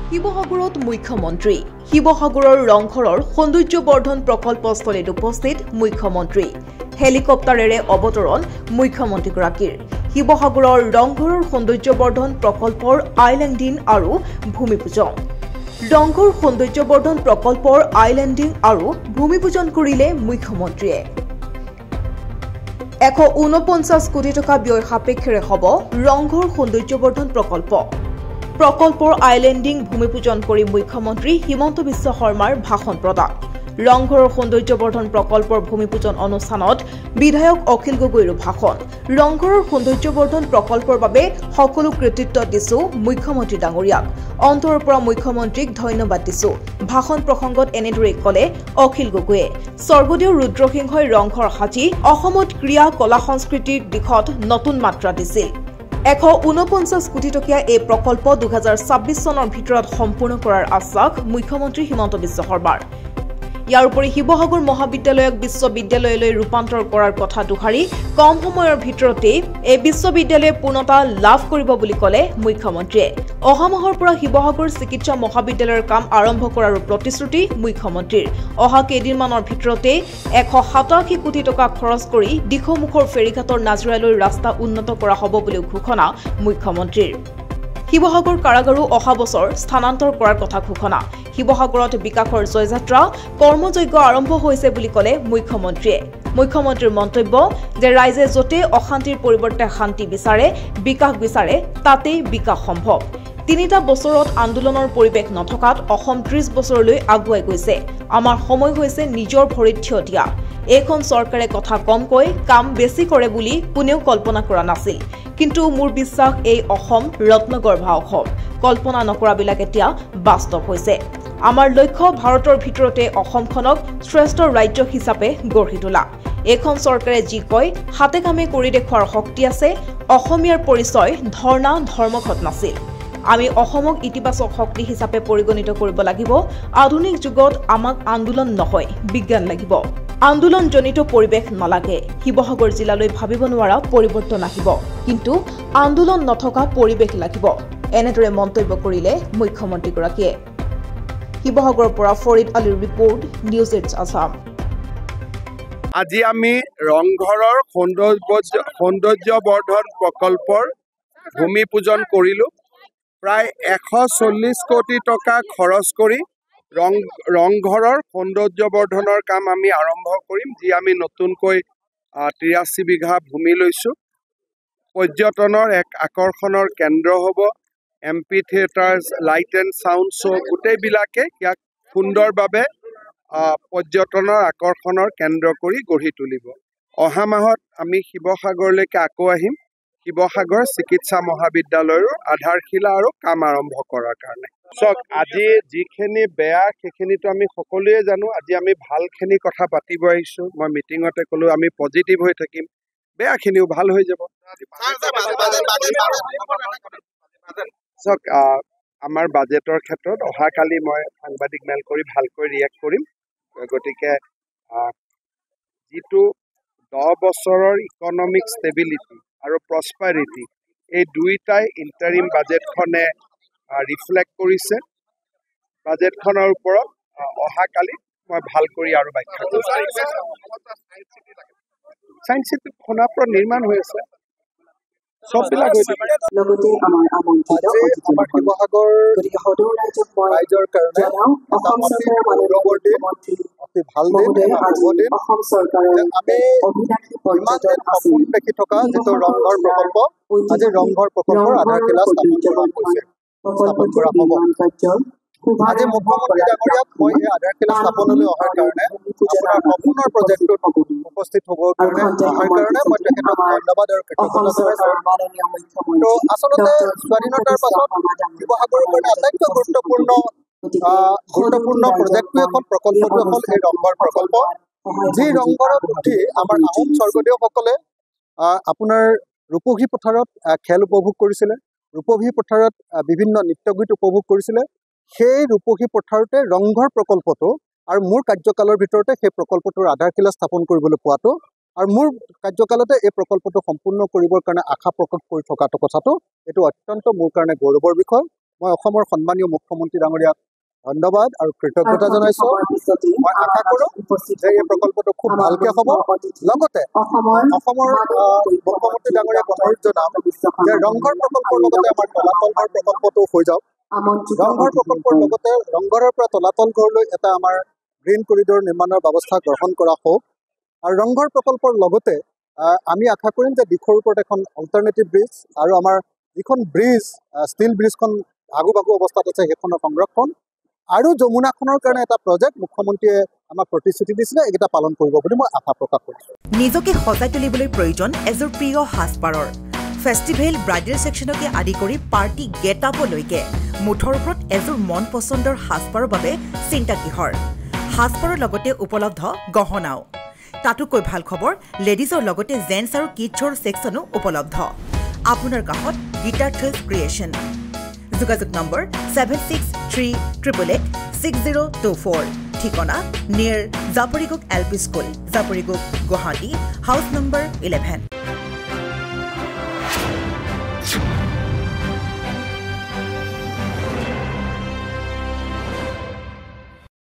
শিৱসাগৰত মুখ্যমন্ত্ৰী শিৱসাগৰৰ ৰংঘৰৰ সৌন্দৰ্যবৰ্ধন প্ৰকল্পস্থলীত উপস্থিত মুখ্যমন্ত্ৰী হেলিকপ্টাৰেৰে অৱতৰণ মুখ্যমন্ত্ৰীগৰাকীৰ শিৱসাগৰৰ ৰংঘৰৰ সৌন্দৰ্যবৰ্ধন প্ৰকল্পৰ আইলেণ্ডিং আৰু ভূমিপূজন ৰংঘৰ সৌন্দৰ্যবৰ্ধন প্ৰকল্পৰ আইলেণ্ডিং আৰু ভূমিপূজন কৰিলে মুখ্যমন্ত্ৰীয়ে 149 কোটি টকা ব্যয় সাপেক্ষেৰে হ'ব ৰংঘৰ সৌন্দৰ্যবৰ্ধন প্ৰকল্পৰ আইলেণ্ডিং ভূমিপূজন কৰি মুখ্যমন্ত্ৰী হিমন্ত বিশ্ব শৰ্মাৰ ভাষণ প্ৰদান ৰংঘৰৰ সৌন্দৰ্যবৰ্ধন প্ৰকল্পৰ ভূমিপূজন অনুষ্ঠানত বিধায়ক অখিল গগৈৰ ভাষণ ৰংঘৰৰ সৌন্দৰ্যবৰ্ধন প্ৰকল্পৰ বাবে সকলো কৃতিত্ব দিছো মুখ্যমন্ত্ৰী ডাঙৰীয়াক অন্তৰৰ পৰা মুখ্যমন্ত্ৰীক ধন্যবাদ দিছো ভাষণ প্ৰসংগত এনেদৰে ক'লে অখিল গগৈয়ে স্বৰ্গদেউ ৰুদ্ৰসিংহই ৰংঘৰ সাজি অসমত ক্ৰীড়া কলা সংস্কৃতিৰ দিশত নতুন মাত্ৰা দিছিল 149 কোটি টকীয়া এই প্ৰকল্প 2026 চনৰ ভিতৰত সম্পূৰ্ণ কৰাৰ আশ্বাস মুখ্যমন্ত্ৰী হিমন্ত বিশ্ব শৰ্মাৰ ইয়াৰ উপৰি শিৱসাগৰ মহাবিদ্যালয়ক বিশ্ববিদ্যালয়লৈ ৰূপান্তৰ কৰাৰ কথা দোহাৰি কম সময়ৰ ভিতৰতে এই বিশ্ববিদ্যালয়ে পূৰ্ণতা লাভ কৰিব বুলি ক'লে মুখ্যমন্ত্ৰীয়ে অহা মাহৰ পৰা শিৱসাগৰ চিকিৎসা মহাবিদ্যালয়ৰ কাম আৰম্ভ কৰাৰ প্ৰতিশ্ৰুতি মুখ্যমন্ত্ৰীৰ অহা কেইদিনমানৰ ভিতৰতে 187 কোটি টকা খৰচ কৰি দিখমুখৰ ফেৰীঘাটৰ নাজিৰালৈ ৰাস্তা উন্নত কৰা হ'ব বুলি ঘোষণা মুখ্যমন্ত্ৰীৰ শিৱসাগৰ কাৰাগাৰো অহা বছৰ স্থানান্তৰ কৰাৰ কথা ঘোষণা শিৱসাগৰত বিকাশৰ জয়যাত্ৰা কৰ্মযজ্ঞ আৰম্ভ হৈছে বুলি ক'লে মুখ্যমন্ত্ৰীৰ মন্তব্য যে ৰাইজে য'তে অশান্তিৰ পৰিৱৰ্তে শান্তি বিচাৰে তাতেই বিকাশ সম্ভৱ 3টা বছৰত আন্দোলনৰ পৰিৱেশ নথকাত অসম 30 বছৰলৈ আগুৱাই গৈছে আমাৰ সময় হৈছে নিজৰ ভৰিত থিয় দিয়া এইখন চৰকাৰে কথা কমকৈ কাম বেছি কৰে বুলি কোনেও কল্পনা কৰা নাছিল কিন্তু মোৰ বিশ্বাস এই অসম ৰত্নগৰ্ভা অসম কল্পনা নকৰাবিলাক এতিয়া বাস্তৱ হৈছে আমাৰ লক্ষ্য ভাৰতৰ ভিতৰতে অসমখনক শ্ৰেষ্ঠ ৰাজ্য হিচাপে গঢ়ি তোলা এইখন চৰকাৰে যি কয় হাতে কামে কৰি দেখুৱাৰ শক্তি আছে অসমীয়াৰ পৰিচয় ধৰ্ণা ধৰ্মঘট নাছিল আমি অসমক ইতিবাচক শক্তি হিচাপে পৰিগণিত কৰিব লাগিব আধুনিক যুগত আমাক আন্দোলন নহয় বিজ্ঞান লাগিব আন্দোলনজনিত পৰিৱেশ নালাগে শিৱসাগৰ জিলালৈ ভাবিব নোৱাৰা পৰিৱৰ্তন আহিব কিন্তু আন্দোলন নথকা পৰিৱেশ লাগিব এনেদৰে মন্তব্য কৰিলে মুখ্যমন্ত্ৰীগৰাকীয়ে শিৱসাগৰৰ পৰা ফৰিদ আলীৰ ৰিপৰ্ট নিউজ এইডছ আছাম আজি আমি ৰংঘৰৰ সৌন্দৰ্যবৰ্ধন প্ৰকল্পৰ ভূমিপূজন কৰিলোঁ প্ৰায় 140 কোটি টকা খৰচ কৰি ৰংঘৰৰ সৌন্দৰ্যবৰ্ধনৰ কাম আমি আৰম্ভ কৰিম যি আমি নতুনকৈ 83 বিঘা ভূমি লৈছোঁ পৰ্যটনৰ এক আকৰ্ষণৰ কেন্দ্ৰ হ'ব MP theatres light and sound show' গোটেইবিলাকে ইয়াক সুন্দৰভাৱে পৰ্যটনৰ আকৰ্ষণৰ কেন্দ্ৰ কৰি গঢ়ি তুলিব অহা মাহত আমি শিৱসাগৰলৈকে আকৌ আহিম শিৱসাগৰ চিকিৎসা মহাবিদ্যালয়ৰ আধাৰশিলা আৰু কাম আৰম্ভ কৰাৰ কাৰণে চাওক আজি যিখিনি বেয়া সেইখিনিতো আমি সকলোৱে জানো আজি আমি ভালখিনি কথা পাতিব আহিছোঁ মই মিটিঙতে ক'লোঁ আমি পজিটিভ হৈ থাকিম বেয়াখিনিও ভাল হৈ যাব চাওক আমাৰ বাজেটৰ ক্ষেত্ৰত অহাকালি মই সাংবাদিক মেল কৰি ভালকৈ ৰিয়েক্ট কৰিম গতিকে যিটো 10 বছৰৰ ইকনমিক ষ্টেবিলিটি আৰু প্ৰস্পাৰিটি এই দুইটাই ইণ্টাৰিম বাজেটখনে ৰিফ্লেক্ট কৰিছে বাজেটখনৰ ওপৰত অহাকালি মই ভাল কৰি আৰু ব্যাখ্যা কৰিম সায়েন্স চিটি সোণাপুৰত নিৰ্মাণ হৈ আছে সববিলাক হৈ থাকে লগতে আমাৰ আমন্ত্ৰিত শিৱসাগৰ ৰাইজৰ কাৰণে অসম চৰকাৰৰ মন্ত্ৰী অতি ভাল দিন অসম চৰকাৰৰ আমি ইমান দিন সপোন দেখি থকা যিটো ৰংঘৰ প্ৰকল্প আজি ৰংঘৰ প্ৰকল্পৰ আধাৰশিলা স্থাপন কৰা হ'ব আজি মুখ্যমন্ত্ৰী ডাঙৰীয়াক মই এই আধাৰশিলা স্থাপনলৈ অহাৰ কাৰণে আপোনাৰ সপোনৰ প্ৰজেক্টটোত উপস্থিত হ'বৰ কাৰণে অহাৰ কাৰণে মই তেখেতক ধন্যবাদ আৰু কৃতজ্ঞতা জনাইছোঁ তো আচলতে স্বাধীনতাৰ পাছত শিৱসাগৰৰ কাৰণে আটাইতকৈ গুৰুত্বপূৰ্ণ প্ৰজেক্টটো এখন প্ৰকল্পটো হ'ল এই ৰংঘৰ প্ৰকল্প যি ৰংঘৰত উঠি আমাৰ আহোম স্বৰ্গদেউসকলে আপোনাৰ ৰূপহী পথাৰত খেল উপভোগ কৰিছিলে ৰূপহী পথাৰত বিভিন্ন নৃত্যগীত উপভোগ কৰিছিলে সেই ৰূপহী পথাৰতে ৰংঘৰ প্ৰকল্পটো আৰু মোৰ কাৰ্যকালৰ ভিতৰতে সেই প্ৰকল্পটোৰ আধাৰশিলা স্থাপন কৰিবলৈ পোৱাটো আৰু মোৰ কাৰ্যকালতে এই প্ৰকল্পটো সম্পূৰ্ণ কৰিবৰ কাৰণে আশা প্ৰকাশ কৰি থকাটো কথাটো এইটো অত্যন্ত মোৰ কাৰণে গৌৰৱৰ বিষয় মই অসমৰ সন্মানীয় মুখ্যমন্ত্ৰী ডাঙৰীয়াক ধন্যবাদ আৰু কৃতজ্ঞতা জনাইছোঁ। মই আশা কৰোঁ যে এই প্ৰকল্পটো খুব ভালকৈ হ'ব। লগতে অসমৰ মুখ্যমন্ত্ৰী ডাঙৰীয়াক অনুৰোধ জনাম যে ৰংঘৰ প্ৰকল্পৰ লগতে আমাৰ তলাতল ঘৰ প্ৰকল্পটো হৈ যাওক। ৰংঘৰ প্ৰকল্পৰ লগতে ৰংঘৰৰ পৰা তলাতল ঘৰলৈ এটা আমাৰ গ্ৰীণ কৰিডৰ নিৰ্মাণৰ ব্যৱস্থা গ্ৰহণ কৰা হওক। আৰু ৰংঘৰ প্ৰকল্পৰ লগতে আমি আশা কৰিম যে দিশৰ ওপৰত এখন অল্টাৰনেটিভ ব্ৰিজ আৰু আমাৰ যিখন ব্ৰিজ ষ্টীল ব্ৰিজখন আগু অৱস্থাত আছে সেইখনৰ সংৰক্ষণ আৰু যমুনাখনৰ কাৰণে এটা প্ৰজেক্ট মুখ্যমন্ত্ৰীয়ে আমাক প্ৰতিশ্ৰুতি দিছিলে, এইকেইটা পালন কৰিব বুলি মই আশা প্ৰকাশ কৰিছোঁ। নিজকে সজাই তুলিবলৈ প্ৰয়োজন এযোৰ প্ৰিয় সাজপাৰৰ। ফেষ্টিভেল ব্ৰাইডেল ছেকশ্যনকে আদি কৰি পাৰ্টি গেট আপলৈকে মুঠৰ ওপৰত এযোৰ মন পচন্দৰ সাজপাৰৰ বাবে চিন্তা কিহৰ। সাজপাৰৰ লগতে উপলব্ধ গহনাও। তাতোকৈ ভাল খবৰ, লেডিজৰ লগতে জেন্টছ আৰু কিডছৰ ছেকশ্যনো উপলব্ধ। আপোনাৰ কাষত গীতাৰ্থ ক্ৰিয়েশ্যন। যোগাযোগ নম্বৰ 7638886024। ঠিকনা near Japorigog LP school, Japorigog, Guwahati, house number 11।